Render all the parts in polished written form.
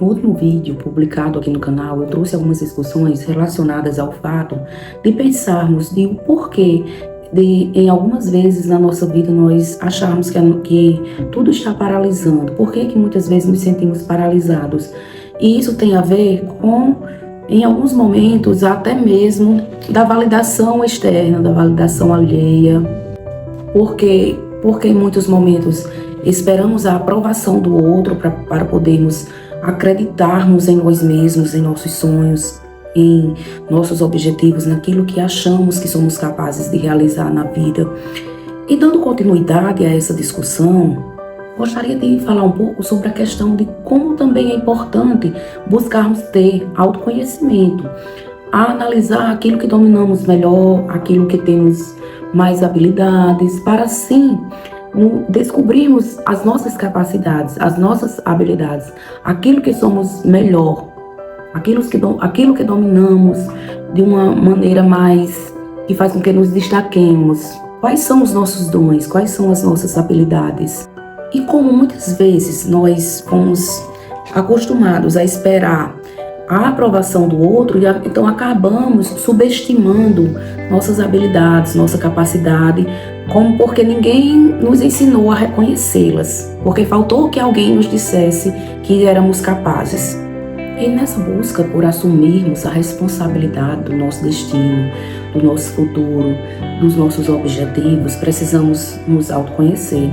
No último vídeo publicado aqui no canal, eu trouxe algumas discussões relacionadas ao fato de pensarmos de o porquê em algumas vezes na nossa vida nós acharmos que tudo está paralisando. Por que muitas vezes nos sentimos paralisados? E isso tem a ver com, em alguns momentos, até mesmo da validação externa, da validação alheia. Porque em muitos momentos esperamos a aprovação do outro para podermos acreditarmos em nós mesmos, em nossos sonhos, em nossos objetivos, naquilo que achamos que somos capazes de realizar na vida. E dando continuidade a essa discussão, gostaria de falar um pouco sobre a questão de como também é importante buscarmos ter autoconhecimento, a analisar aquilo que dominamos melhor, aquilo que temos mais habilidades, para assim descobrirmos as nossas capacidades, as nossas habilidades, aquilo que somos melhor, aquilo que dominamos de uma maneira mais que faz com que nos destaquemos. Quais são os nossos dons? Quais são as nossas habilidades? E como muitas vezes nós fomos acostumados a esperar a aprovação do outro, então acabamos subestimando nossas habilidades, nossa capacidade, porque ninguém nos ensinou a reconhecê-las, porque faltou que alguém nos dissesse que éramos capazes. E nessa busca por assumirmos a responsabilidade do nosso destino, do nosso futuro, dos nossos objetivos, precisamos nos autoconhecer,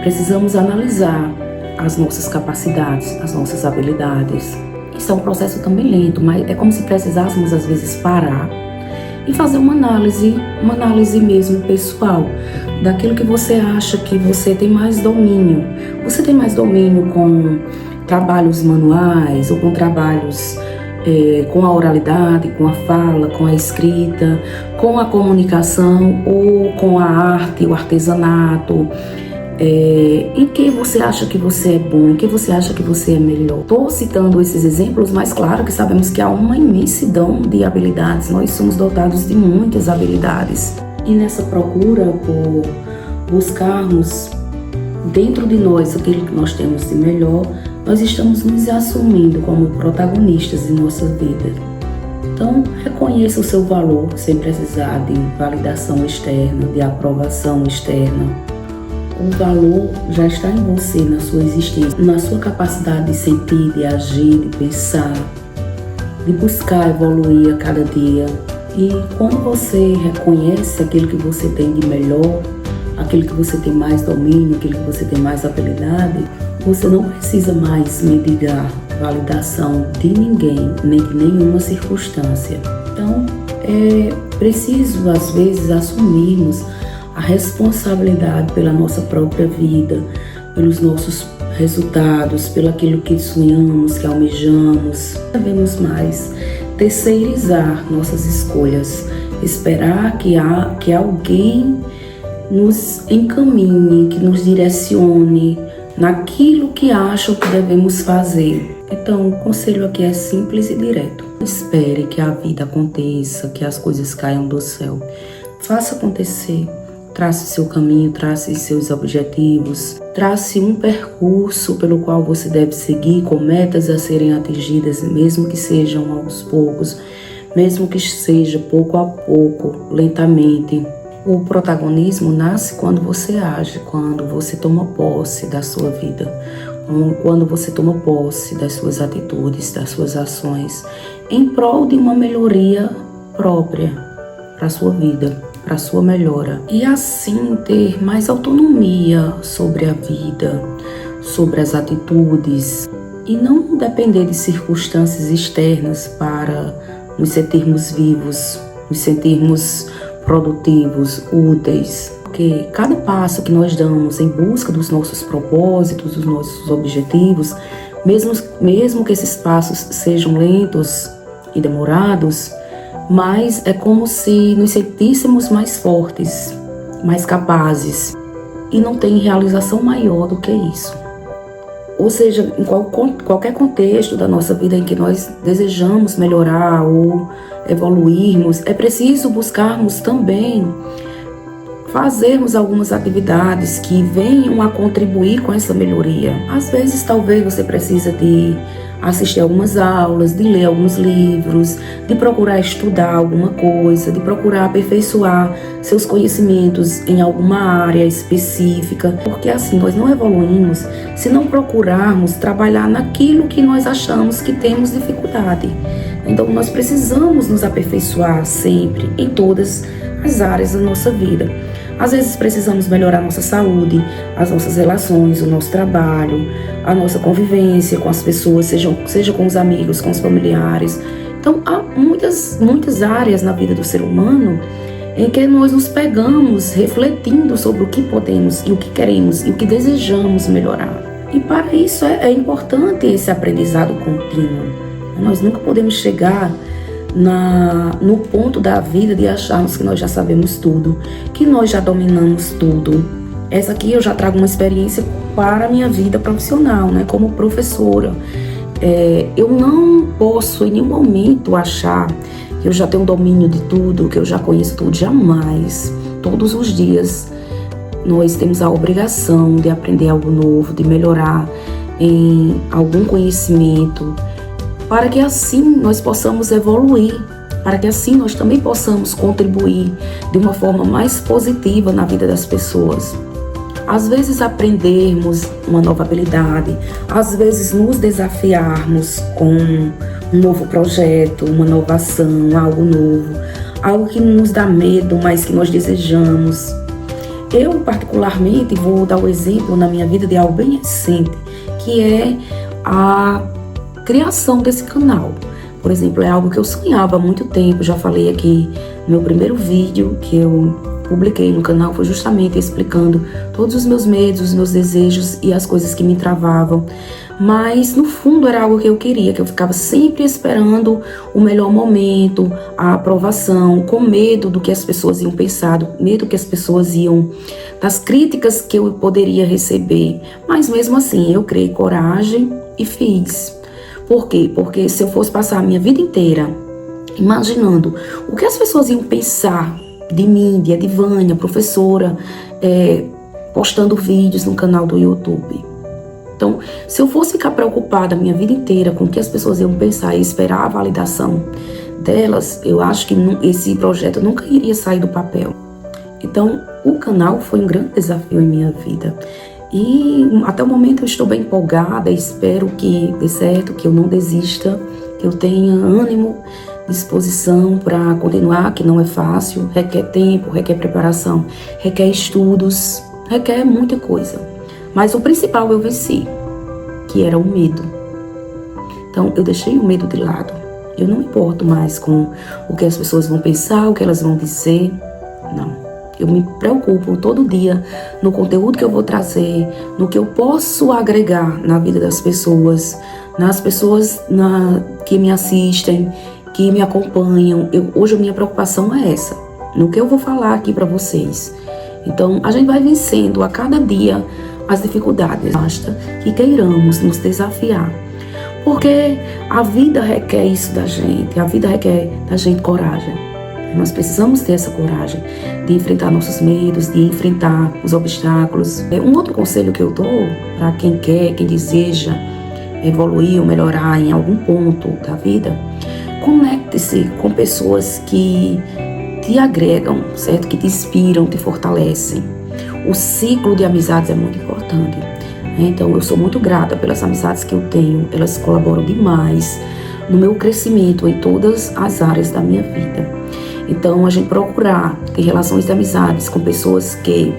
precisamos analisar as nossas capacidades, as nossas habilidades. Isso é um processo também lento, mas é como se precisássemos às vezes parar e fazer uma análise mesmo pessoal, daquilo que você acha que você tem mais domínio. Você tem mais domínio com trabalhos manuais ou com trabalhos com a oralidade, com a fala, com a escrita, com a comunicação ou com a arte, o artesanato? Em que você acha que você é bom, em que você acha que você é melhor? Estou citando esses exemplos, mas claro que sabemos que há uma imensidão de habilidades, nós somos dotados de muitas habilidades. E nessa procura por buscarmos dentro de nós aquilo que nós temos de melhor, nós estamos nos assumindo como protagonistas de nossa vida. Então, reconheça o seu valor sem precisar de validação externa, de aprovação externa. O valor já está em você, na sua existência, na sua capacidade de sentir, de agir, de pensar, de buscar evoluir a cada dia. E quando você reconhece aquilo que você tem de melhor, aquilo que você tem mais domínio, aquilo que você tem mais habilidade, você não precisa mais mendigar validação de ninguém, nem de nenhuma circunstância. Então, é preciso, às vezes, assumirmos a responsabilidade pela nossa própria vida, pelos nossos resultados, pelo aquilo que sonhamos, que almejamos. Devemos mais terceirizar nossas escolhas, esperar que alguém nos encaminhe, que nos direcione naquilo que acham que devemos fazer. Então, o conselho aqui é simples e direto. Espere que a vida aconteça, que as coisas caiam do céu. Faça acontecer. Trace seu caminho, trace seus objetivos, trace um percurso pelo qual você deve seguir, com metas a serem atingidas, mesmo que sejam aos poucos, mesmo que seja pouco a pouco, lentamente. O protagonismo nasce quando você age, quando você toma posse da sua vida, quando você toma posse das suas atitudes, das suas ações, em prol de uma melhoria própria para a sua vida, para a sua melhora. E assim ter mais autonomia sobre a vida, sobre as atitudes, e não depender de circunstâncias externas para nos sentirmos vivos, nos sentirmos produtivos, úteis. Porque cada passo que nós damos em busca dos nossos propósitos, dos nossos objetivos, mesmo que esses passos sejam lentos e demorados, mas é como se nos sentíssemos mais fortes, mais capazes, e não tem realização maior do que isso. Ou seja, em qualquer contexto da nossa vida em que nós desejamos melhorar ou evoluirmos, é preciso buscarmos também fazermos algumas atividades que venham a contribuir com essa melhoria. Às vezes, talvez você precisa de assistir algumas aulas, de ler alguns livros, de procurar estudar alguma coisa, de procurar aperfeiçoar seus conhecimentos em alguma área específica, porque assim nós não evoluímos se não procurarmos trabalhar naquilo que nós achamos que temos dificuldade. Então nós precisamos nos aperfeiçoar sempre em todas as áreas da nossa vida. Às vezes precisamos melhorar nossa saúde, as nossas relações, o nosso trabalho, a nossa convivência com as pessoas, seja com os amigos, com os familiares. Então há muitas áreas na vida do ser humano em que nós nos pegamos refletindo sobre o que podemos e o que queremos e o que desejamos melhorar. E para isso é importante esse aprendizado contínuo. Nós nunca podemos chegar no ponto da vida de acharmos que nós já sabemos tudo, que nós já dominamos tudo. Essa aqui eu já trago uma experiência para a minha vida profissional, né, como professora. Eu não posso em nenhum momento achar que eu já tenho domínio de tudo, que eu já conheço tudo, jamais. Todos os dias nós temos a obrigação de aprender algo novo, de melhorar em algum conhecimento, para que assim nós possamos evoluir, para que assim nós também possamos contribuir de uma forma mais positiva na vida das pessoas. Às vezes aprendermos uma nova habilidade, às vezes nos desafiarmos com um novo projeto, uma nova ação, algo novo, algo que nos dá medo, mas que nós desejamos. Eu particularmente vou dar o exemplo na minha vida de algo bem recente, que é a criação desse canal. Por exemplo, é algo que eu sonhava há muito tempo. Já falei aqui no meu primeiro vídeo que eu publiquei no canal, foi justamente explicando todos os meus medos, os meus desejos e as coisas que me travavam. Mas no fundo era algo que eu queria, que eu ficava sempre esperando o melhor momento, a aprovação, com medo do que as pessoas iam pensar, medo que as pessoas iam, das críticas que eu poderia receber. Mas mesmo assim eu criei coragem e fiz. Por quê? Porque se eu fosse passar a minha vida inteira imaginando o que as pessoas iam pensar de mim, de Edivânia, professora, postando vídeos no canal do YouTube. Então, se eu fosse ficar preocupada a minha vida inteira com o que as pessoas iam pensar e esperar a validação delas, eu acho que esse projeto nunca iria sair do papel. Então, o canal foi um grande desafio em minha vida. E até o momento eu estou bem empolgada, espero que dê certo, que eu não desista, que eu tenha ânimo, disposição para continuar, que não é fácil, requer tempo, requer preparação, requer estudos, requer muita coisa. Mas o principal eu venci, que era o medo. Então eu deixei o medo de lado. Eu não me importo mais com o que as pessoas vão pensar, o que elas vão dizer, não. Eu me preocupo todo dia no conteúdo que eu vou trazer, no que eu posso agregar na vida das pessoas, nas pessoas que me assistem, que me acompanham. Hoje a minha preocupação é essa, no que eu vou falar aqui para vocês. Então a gente vai vencendo a cada dia as dificuldades. Basta que queiramos nos desafiar, porque a vida requer isso da gente, a vida requer da gente coragem. Nós precisamos ter essa coragem de enfrentar nossos medos, de enfrentar os obstáculos. Um outro conselho que eu dou para quem quer, quem deseja evoluir ou melhorar em algum ponto da vida, conecte-se com pessoas que te agregam, certo? Que te inspiram, te fortalecem. O ciclo de amizades é muito importante. Então eu sou muito grata pelas amizades que eu tenho, elas colaboram demais no meu crescimento em todas as áreas da minha vida. Então, a gente procurar ter relações de amizades com pessoas que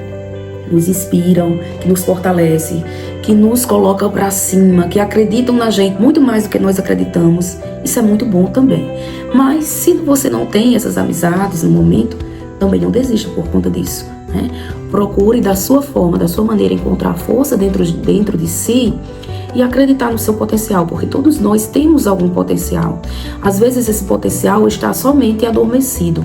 nos inspiram, que nos fortalecem, que nos colocam para cima, que acreditam na gente muito mais do que nós acreditamos. Isso é muito bom também. Mas se você não tem essas amizades no momento, também não desista por conta disso, né? Procure da sua forma, da sua maneira, encontrar força dentro de si e acreditar no seu potencial, porque todos nós temos algum potencial. Às vezes esse potencial está somente adormecido,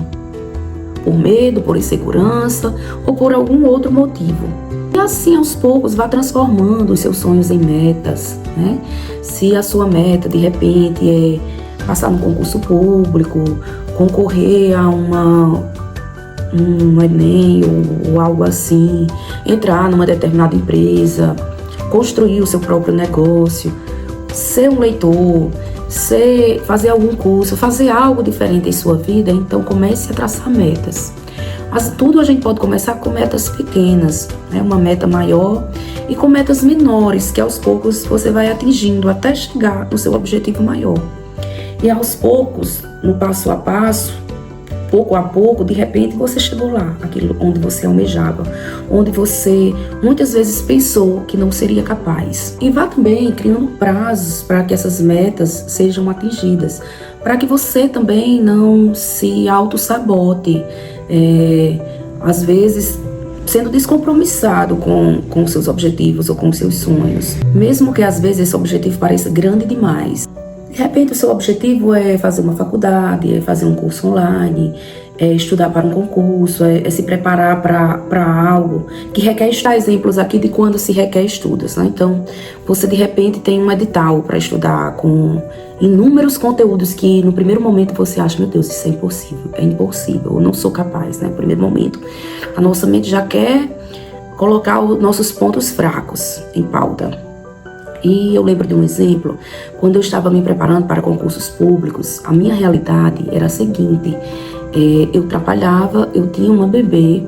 por medo, por insegurança ou por algum outro motivo. E assim, aos poucos, vá transformando os seus sonhos em metas, né? Se a sua meta, de repente, é passar no concurso público, concorrer a um Enem ou algo assim, entrar numa determinada empresa, construir o seu próprio negócio, ser um leitor, fazer algum curso, fazer algo diferente em sua vida, então comece a traçar metas. Tudo a gente pode começar com metas pequenas, né? Uma meta maior e com metas menores, que aos poucos você vai atingindo até chegar no seu objetivo maior. E aos poucos, no passo a passo, pouco a pouco, de repente você chegou lá, aquilo onde você almejava, onde você muitas vezes pensou que não seria capaz. E vá também criando prazos para que essas metas sejam atingidas, para que você também não se auto-sabote, às vezes sendo descompromissado com seus objetivos ou com seus sonhos, mesmo que às vezes esse objetivo pareça grande demais. De repente o seu objetivo é fazer uma faculdade, é fazer um curso online, é estudar para um concurso, é se preparar para algo que requer estar exemplos aqui de quando se requer estudos, né? Então, você de repente tem um edital para estudar com inúmeros conteúdos que no primeiro momento você acha, meu Deus, isso é impossível, eu não sou capaz, né? No primeiro momento, a nossa mente já quer colocar os nossos pontos fracos em pauta. E eu lembro de um exemplo, quando eu estava me preparando para concursos públicos, a minha realidade era a seguinte: eu trabalhava, eu tinha uma bebê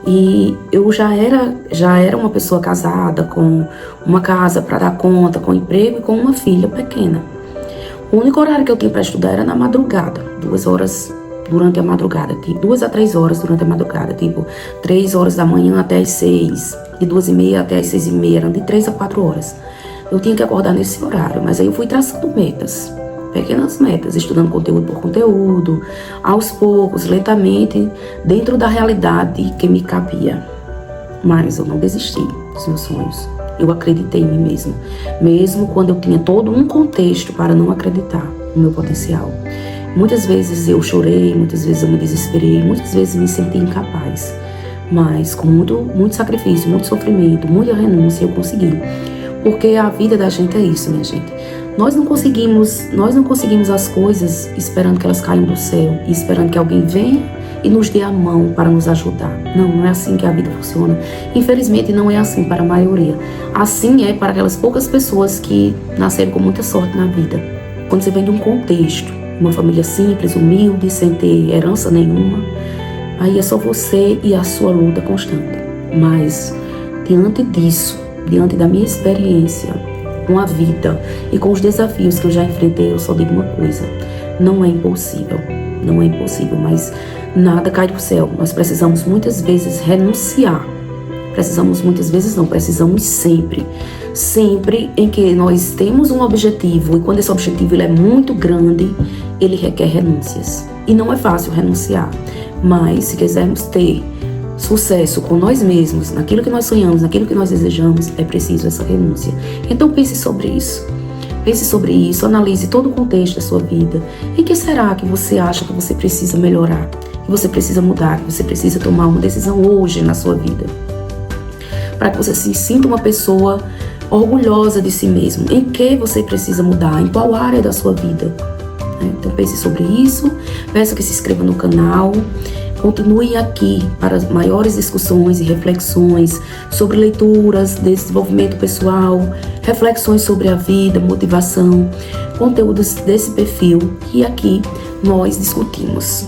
e eu já era uma pessoa casada, com uma casa para dar conta, com emprego e com uma filha pequena. O único horário que eu tinha para estudar era na madrugada, 2 horas durante a madrugada, 2 a 3 horas durante a madrugada, tipo 3 horas da manhã até as 6, de 2h30 até as 6h30, eram de 3 a 4 horas. Eu tinha que acordar nesse horário, mas aí eu fui traçando metas, pequenas metas, estudando conteúdo por conteúdo, aos poucos, lentamente, dentro da realidade que me cabia. Mas eu não desisti dos meus sonhos. Eu acreditei em mim mesmo quando eu tinha todo um contexto para não acreditar no meu potencial. Muitas vezes eu chorei, muitas vezes eu me desesperei, muitas vezes me senti incapaz. Mas com muito sacrifício, muito sofrimento, muita renúncia, eu consegui. Porque a vida da gente é isso, minha gente. Nós não conseguimos as coisas esperando que elas caiam do céu e esperando que alguém venha e nos dê a mão para nos ajudar. Não é assim que a vida funciona. Infelizmente, não é assim para a maioria. Assim é para aquelas poucas pessoas que nasceram com muita sorte na vida. Quando você vem de um contexto, uma família simples, humilde, sem ter herança nenhuma, aí é só você e a sua luta constante. Mas, diante disso, diante da minha experiência com a vida e com os desafios que eu já enfrentei, eu só digo uma coisa: não é impossível, mas nada cai do céu. Nós precisamos muitas vezes renunciar. Precisamos sempre em que nós temos um objetivo, e quando esse objetivo ele é muito grande, ele requer renúncias. E não é fácil renunciar, mas se quisermos ter sucesso com nós mesmos, naquilo que nós sonhamos, naquilo que nós desejamos, é preciso essa renúncia. Então pense sobre isso, analise todo o contexto da sua vida. Em que será que você acha que você precisa melhorar, que você precisa mudar, que você precisa tomar uma decisão hoje na sua vida, para que você se sinta uma pessoa orgulhosa de si mesmo? Em que você precisa mudar, em qual área da sua vida? Então pense sobre isso, peço que se inscreva no canal. Continue aqui para maiores discussões e reflexões sobre leituras, desenvolvimento pessoal, reflexões sobre a vida, motivação, conteúdos desse perfil que aqui nós discutimos.